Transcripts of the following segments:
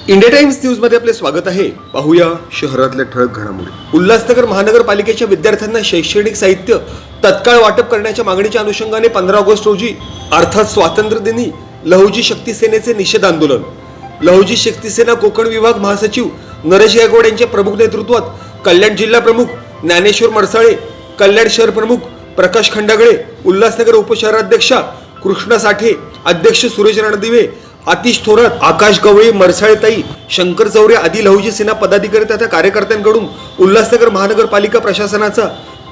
India times news मध्ये आपले स्वागत आहे। पाहूया शहरातल्या ठळक घडामोडी। उल्हासनगर महानगरपालिकेच्या विद्यार्थ्यांना शैक्षणिक साहित्य तत्काळ वाटप करण्याच्या मागणीच्या अनुषंगाने 15 ऑगस्ट रोजी अर्थात स्वातंत्र्य दिनी लहुजी शक्ती सेनेचे निषेध आंदोलन। लहुजी शक्ती सेना कोकण विभाग महासचिव नरेश गायकवाड यांच्या प्रमुख नेतृत्वात कल्याण जिल्हा प्रमुख ज्ञानेश्वर मरसाळे, कल्याण शहर प्रमुख प्रकाश खंडागळे, उल्हासनगर उपशहराध्यक्षा कृष्णा साठे, अध्यक्ष सुरेश रणदिवे, आतिश थोरात, आकाश गवळी, मरसाळेताई, शंकर चौरे आदी लहुजी सेना पदाधिकारी तथा कार्यकर्त्यांकडून उल्हासनगर महानगरपालिका प्रशासनाचा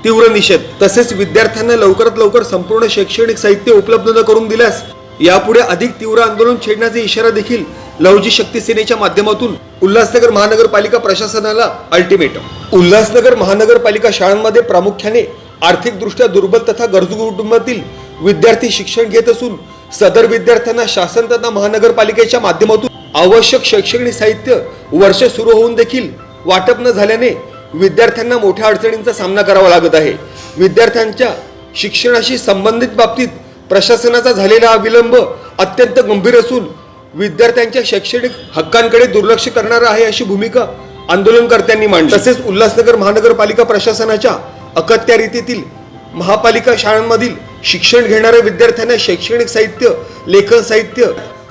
तीव्र निषेध। तसेच विद्यार्थ्यांना लवकरात लवकर संपूर्ण शैक्षणिक साहित्य उपलब्ध न करून दिल्यास यापुढे अधिक तीव्र आंदोलन छेडण्याचा इशारा देखील लहुजी शक्ती सेनेच्या माध्यमातून उल्हासनगर महानगरपालिका प्रशासनाला अल्टिमेटम। उल्हासनगर महानगरपालिका शाळांमध्ये प्रामुख्याने आर्थिकदृष्ट्या दुर्बल तथा गरजू कुटुंबातील विद्यार्थी शिक्षण घेत असून सदर विद्यार्थ्यांना शासन तथा महानगरपालिकेच्या माध्यमातून आवश्यक शैक्षणिक साहित्य वर्ष सुरू होऊन देखील वाटप न झाल्याने विद्यार्थ्यांना मोठ्या अडचणींचा सामना करावा लागत आहे। विद्यार्थ्यांच्या शिक्षणाशी संबंधित बाबतीत प्रशासनाचा झालेला हा विलंब अत्यंत गंभीर असून विद्यार्थ्यांच्या शैक्षणिक हक्कांकडे दुर्लक्ष करणार आहे अशी भूमिका आंदोलनकर्त्यांनी मांडली। तसेच उल्हासनगर महानगरपालिका प्रशासनाच्या अखत्यारीतील महापालिका शाळांमधील शिक्षण घेणाऱ्या विद्यार्थ्यांना शैक्षणिक साहित्य, लेखन साहित्य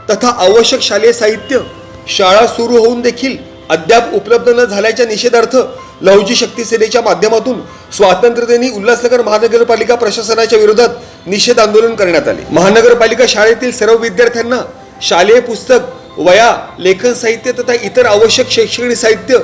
तथा आवश्यक शालेय साहित्य शाळा सुरू होऊन देखील अद्याप उपलब्ध न झाल्याच्या निषेधार्थ लहुजी शक्ती सेनेच्या माध्यमातून स्वातंत्र्यदिनी उल्हासनगर महानगरपालिका प्रशासनाच्या विरोधात निषेध आंदोलन करण्यात आले। महानगरपालिका शाळेतील सर्व विद्यार्थ्यांना शालेय पुस्तक, वह्या, लेखन साहित्य तथा इतर आवश्यक शैक्षणिक साहित्य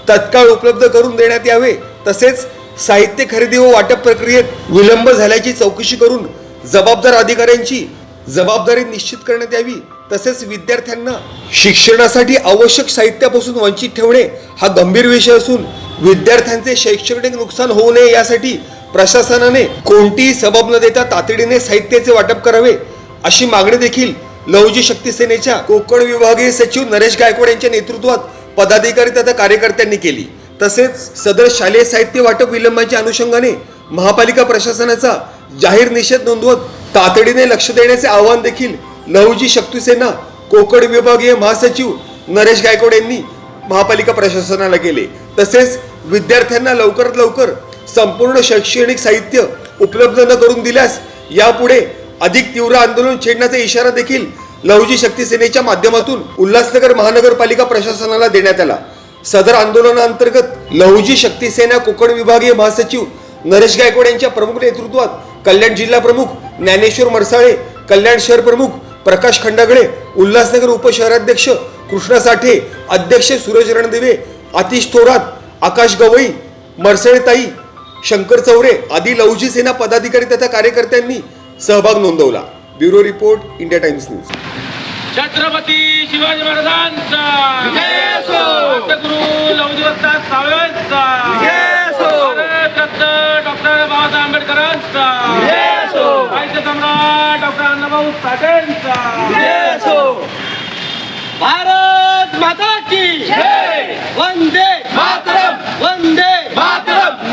तत्काळ उपलब्ध करून देण्यात यावे। तसेच साहित्य खरेदी व वाटप प्रक्रियेत विलंब झाल्याची चौकशी करून जबाबदार अधिकाऱ्यांची जबाबदारी निश्चित करण्यात यावी। तसेच विद्यार्थ्यांना शिक्षणासाठी आवश्यक साहित्यापासून वंचित ठेवणे हा गंभीर विषय असून विद्यार्थ्यांचे शैक्षणिक नुकसान होऊ नये यासाठी प्रशासनाने कोणतीही सबब न देता तातडीने साहित्याचे वाटप करावे अशी मागणी देखील लहुजी शक्ती सेनेच्या कोकण विभागीय सचिव नरेश गायकवाड यांच्या नेतृत्वात पदाधिकारी तथा कार्यकर्त्यांनी केली। तसेच सदर शालेय साहित्य वाटप विलंबाच्या अनुषंगाने महापालिका प्रशासनाचा जाहीर निषेध नोंदवत तातडीने लक्ष देण्याचे आवाहन देखील लहुजी शक्ती सेना कोकण विभागीय महासचिव नरेश गायकवाड यांनी महापालिका प्रशासनाला केले। तसेच विद्यार्थ्यांना लवकरात लवकर संपूर्ण शैक्षणिक साहित्य उपलब्ध न करून दिल्यास यापुढे अधिक तीव्र आंदोलन छेडण्याचा इशारा देखील लहुजी शक्ती सेनेच्या माध्यमातून उल्हासनगर महानगरपालिका प्रशासनाला देण्यात आला। सदर आंदोलनाअंतर्गत लहुजी शक्ती सेना कोकण विभागीय महासचिव नरेश गायकवाड यांच्या प्रमुख नेतृत्वात कल्याण जिल्हा प्रमुख ज्ञानेश्वर मरसाळे, कल्याण शहर प्रमुख प्रकाश खंडागळे, उल्हासनगर उपशहराध्यक्ष कृष्णा साठे, अध्यक्ष सुरेश रणदिवे, आतिश थोरात, आकाश गवळी, मरसाळेताई, शंकर चौरे आदी लहुजी सेना पदाधिकारी तथा कार्यकर्त्यांनी सहभाग नोंदवला। Bureau report, India times news. Chhatrapati Shivaji महाराजांचा जय असो, गुरु लहुजी सावळेंचा जय असो, भारतरत्न डॉक्टर बाबासाहेब आंबेडकरांचा जय असो, साहित्य सम्राट डॉक्टर अण्णाभाऊ साठेंचा जय असो। भारत माता की जय, वंदे मातरम, वंदे मातरम।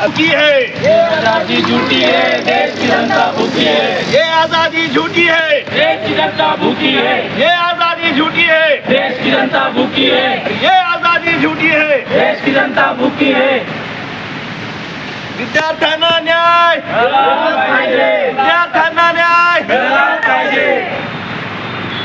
की है ये आजादी झूठी है, देश की जनता भूखी है। ये आजादी झूठी है, देश की जनता भूखी है। ये आजादी झूठी है, देश की जनता भूखी है। ये आजादी झूठी है, देश की जनता भूखी है। विद्यार्थ्यांना न्याय मिळाला पाहिजे, विद्यार्थ्यांना न्याय मिळाला पाहिजे।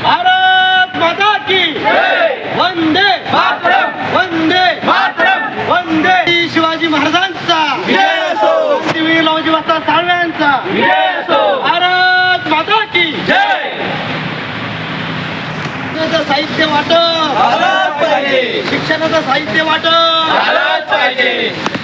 भारत माता की जय, वंदे मातरम, वंदे मातरम, वंदे शिवाजी महाराजांचा जय असो, लहुजी साळव्यांचा जय असो। भारत माता की जय। साहित्य वाटप झालंच पाहिजे, शिक्षणाचं साहित्य वाटप झालंच पाहिजे।